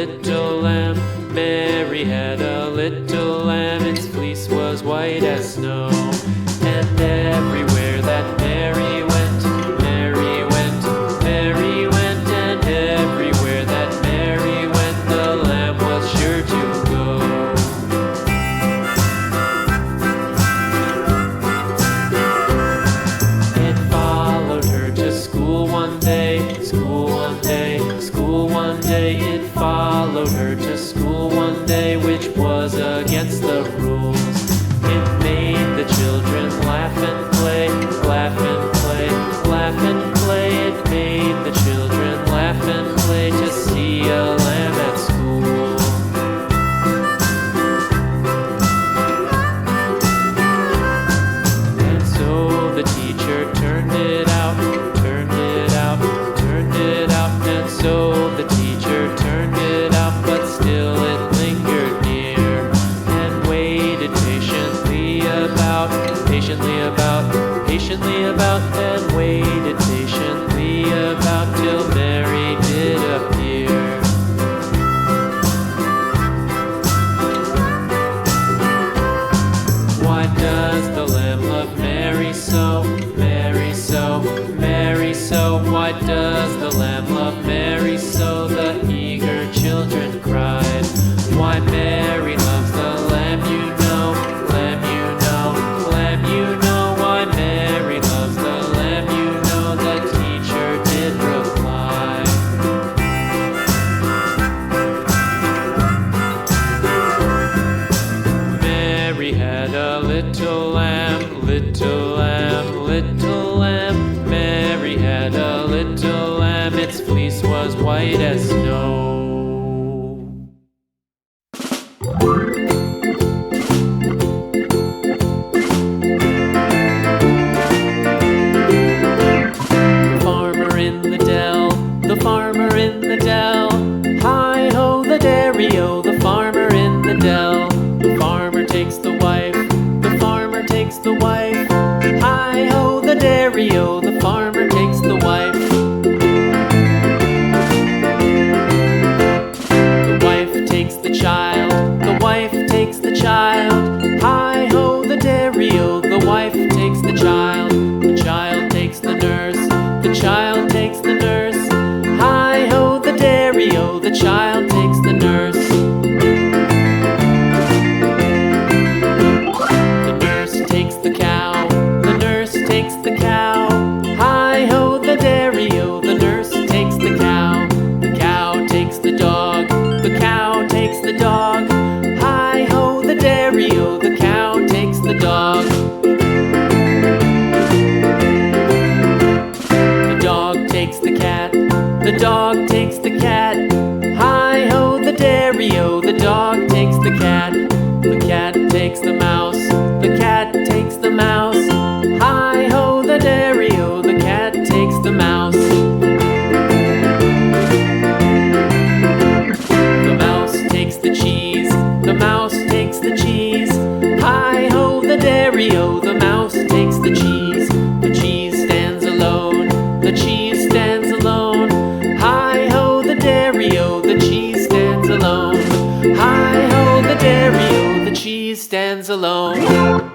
little lamb. Mary had a little lamb. Its fleece was white as snow. And everywhere that Mary went, Mary went, Mary went. And everywhere that Mary went, the lamb was sure to go. It followed her to school one day, school one day, school one day. It followed her to school one day, which was against the rules. It made the children laugh and play, laugh and play, laugh and play. It made the children laugh and play to see a lamb at school. And so the teacher turned it out, turned it out, turned it out. And so the teacher turned it out, but still it lingered near and waited patiently about, patiently about, and waited patiently about till Mary did appear. Why does the lamb love Mary so, Mary so, Mary so? Why does the lamb love Mary so? The eager children cried. Why Mary loves the lamb, you know, lamb, you know, lamb, you know. Why Mary loves the lamb, you know, the teacher did reply. Mary had a little lamb, little lamb, little lamb. Mary had a little lamb. Its fleece was white as snow. The farmer in the dell, hi-ho the dairy-o, the farmer in the dell. The farmer takes the wife, the farmer takes the wife, hi-ho the dairy-o, the farmer takes the wife. The wife takes the child, the wife takes the child, hi-ho the dairy-o, the wife takes the child. The child takes the nurse, the child takes the nurse, hi-ho the dairy-o, the child takes the nurse. The nurse takes the cow, the nurse takes the cow, hi-ho the dairy-o, the nurse takes the cow. The cow takes the dog, the cow takes the dog, hi-ho the dairy-o, the cow takes the dog. The dog takes the cat, the dog takes the cat, hi-ho the dairy-o, the dog takes the cat. The cat takes the mouse, the cat takes the mouse, hi-ho the dairy-o, the cat takes the mouse. The mouse takes the cheese, the mouse takes the cheese, hi-ho the dairy-o, the mouse takes the cheese. The cheese stands alone, the cheese stands alone, hi-ho the dairy-o, the cheese stands alone, hi-ho the dairy-o, the cheese stands alone.